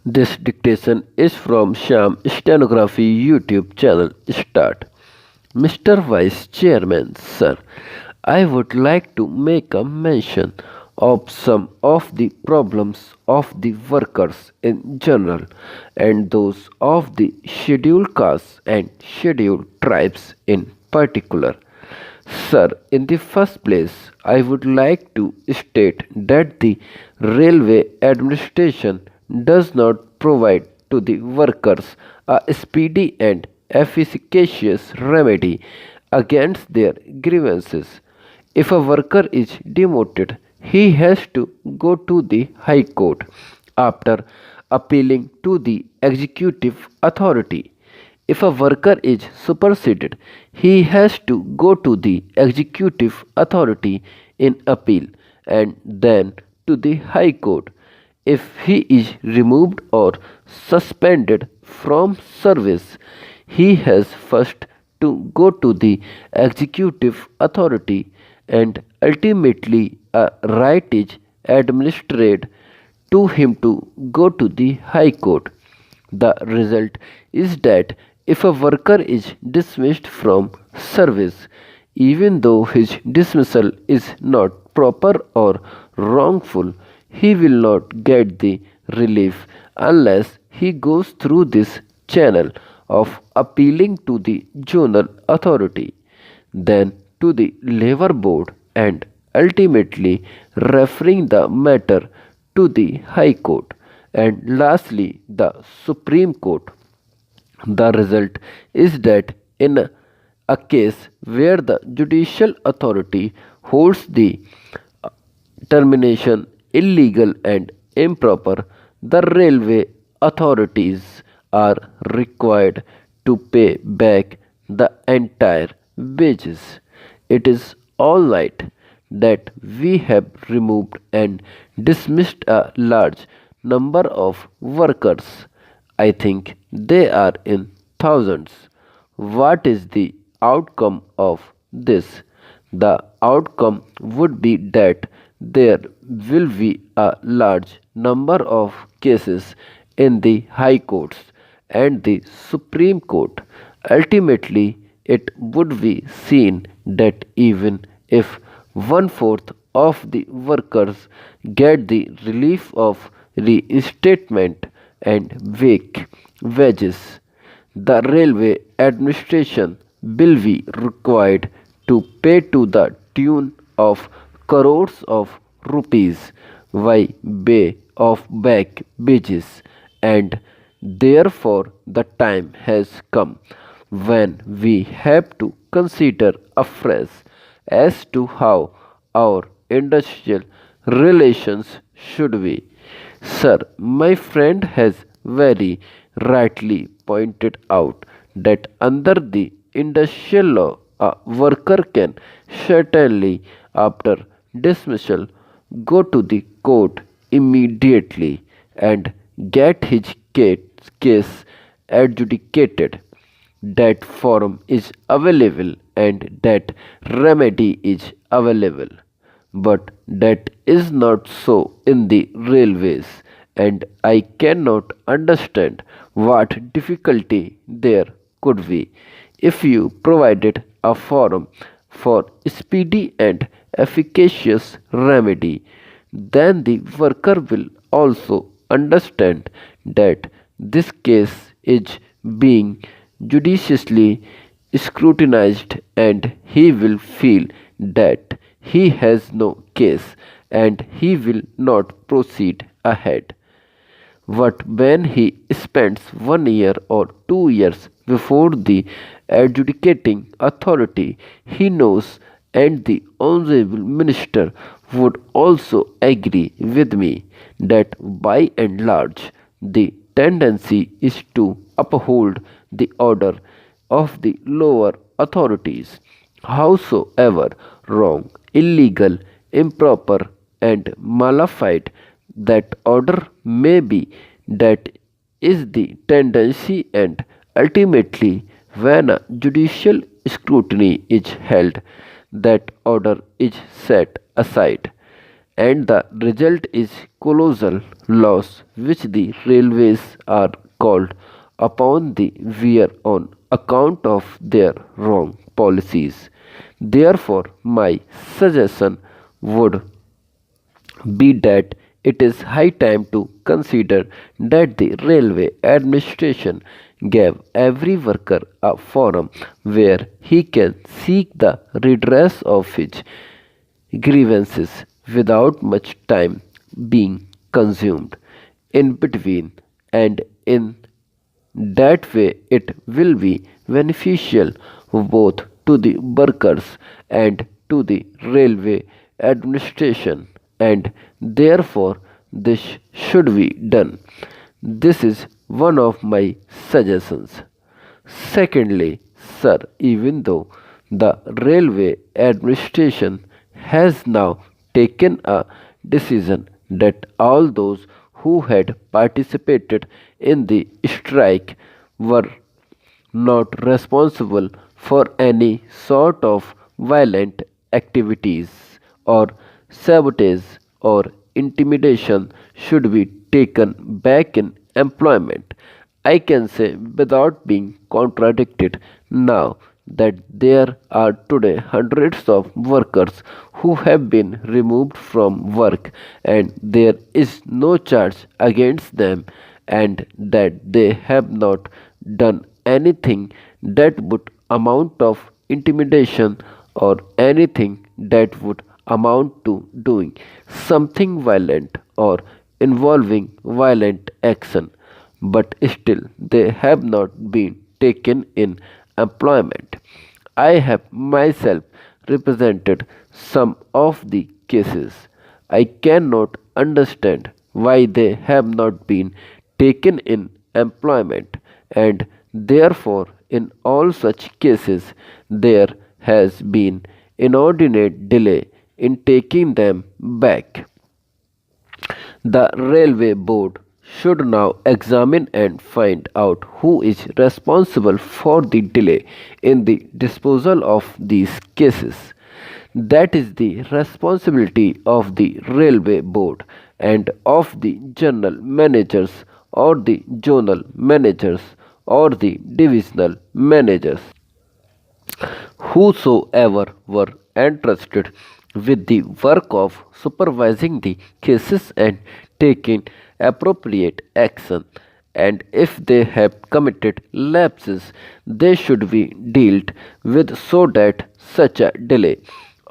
This dictation is from Sham Stenography YouTube channel. Start. Mr. Vice Chairman, sir, I would like to make a mention of some of the problems of the workers in general and those of the scheduled castes and scheduled tribes in particular. Sir, in the first place, I would like to state that the railway administration does not provide to the workers a speedy and efficacious remedy against their grievances. If a worker is demoted, he has to go to the High Court after appealing to the executive authority. If a worker is superseded, he has to go to the executive authority in appeal and then to the High Court. If he is removed or suspended from service, he has first to go to the executive authority and ultimately a right is administered to him to go to the High Court. The result is that if a worker is dismissed from service, even though his dismissal is not proper or wrongful, he will not get the relief unless he goes through this channel of appealing to the zonal authority, then to the labor board, and ultimately referring the matter to the High Court and lastly the Supreme Court. The result is that in a case where the judicial authority holds the termination illegal and improper, the railway authorities are required to pay back the entire wages. It is all right that we have removed and dismissed a large number of workers. I think they are in thousands. What is the outcome of this? The outcome would be that there will be a large number of cases in the high courts and the Supreme Court. Ultimately, it would be seen that even if one fourth of the workers get the relief of reinstatement and wages, the railway administration will be required to pay to the tune of crores of rupees by way of back wages, and therefore the time has come when we have to consider afresh as to how our industrial relations should be. Sir, my friend has very rightly pointed out that under the industrial law, a worker can certainly, after dismissal, go to the court immediately and get his case adjudicated. That forum is available and that remedy is available. But that is not so in the railways, and I cannot understand what difficulty there could be if you provided a forum for speedy and efficacious remedy. Then the worker will also understand that this case is being judiciously scrutinized and he will feel that he has no case and he will not proceed ahead. But when he spends 1 year or 2 years before the adjudicating authority, he knows, and the Honorable Minister would also agree with me, that by and large the tendency is to uphold the order of the lower authorities, howsoever wrong, illegal, improper, and malafide that order may be. That is the tendency, and ultimately, when a judicial scrutiny is held, that order is set aside, and the result is colossal loss which the railways are called upon the wear on account of their wrong policies. Therefore, my suggestion would be that it is high time to consider that the railway administration gave every worker a forum where he can seek the redress of his grievances without much time being consumed in between, and in that way it will be beneficial both to the workers and to the railway administration, and therefore this should be done. This is one of my suggestions. Secondly, sir, even though the railway administration has now taken a decision that all those who had participated in the strike were not responsible for any sort of violent activities or sabotage or intimidation should be taken back in employment. I can say without being contradicted now that there are today hundreds of workers who have been removed from work and there is no charge against them, and that they have not done anything that would amount of intimidation or anything that would amount to doing something violent or involving violent action, but still they have not been taken in employment. I have myself represented some of the cases. I cannot understand why they have not been taken in employment, and therefore, in all such cases, there has been inordinate delay in taking them back. The railway board should now examine and find out who is responsible for the delay in the disposal of these cases. That is the responsibility of the railway board and of the general managers or the zonal managers or the divisional managers, whosoever were entrusted with the work of supervising the cases and taking appropriate action, and if they have committed lapses, they should be dealt with so that such a delay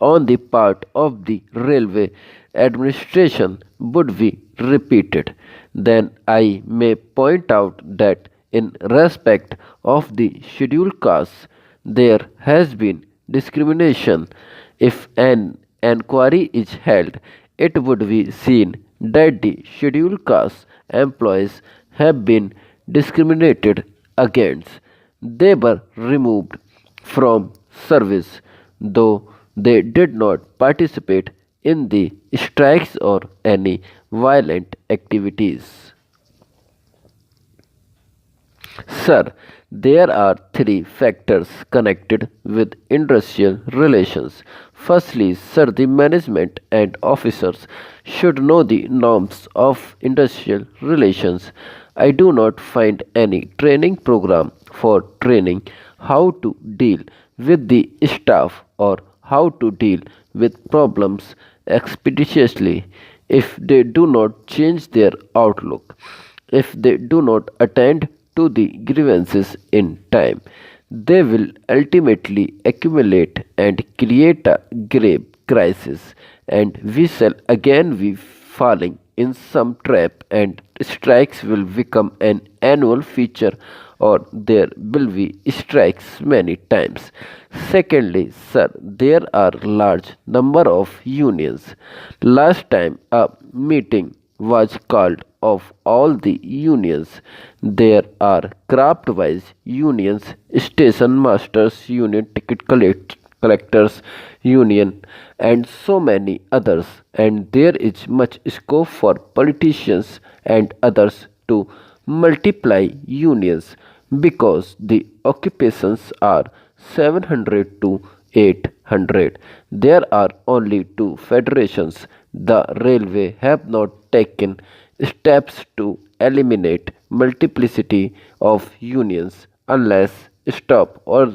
on the part of the railway administration would be repeated. Then I may point out that in respect of the scheduled castes, there has been discrimination. If an enquiry is held, it would be seen that the scheduled caste employees have been discriminated against. They were removed from service, though they did not participate in the strikes or any violent activities. Sir, there are three factors connected with industrial relations. Firstly, sir, the management and officers should know the norms of industrial relations. I do not find any training program for training how to deal with the staff or how to deal with problems expeditiously. If they do not change their outlook, if they do not attend to the grievances in time, they will ultimately accumulate and create a grave crisis, and we shall again be falling in some trap, and strikes will become an annual feature, or there will be strikes many times. Secondly, sir, there are large number of unions. Last time a meeting was called of all the unions. There are craft-wise unions, station masters union, collectors union, and so many others. And there is much scope for politicians and others to multiply unions because the occupations are 700 to 8 100. There are only two federations. The railway have not taken steps to eliminate multiplicity of unions unless stop or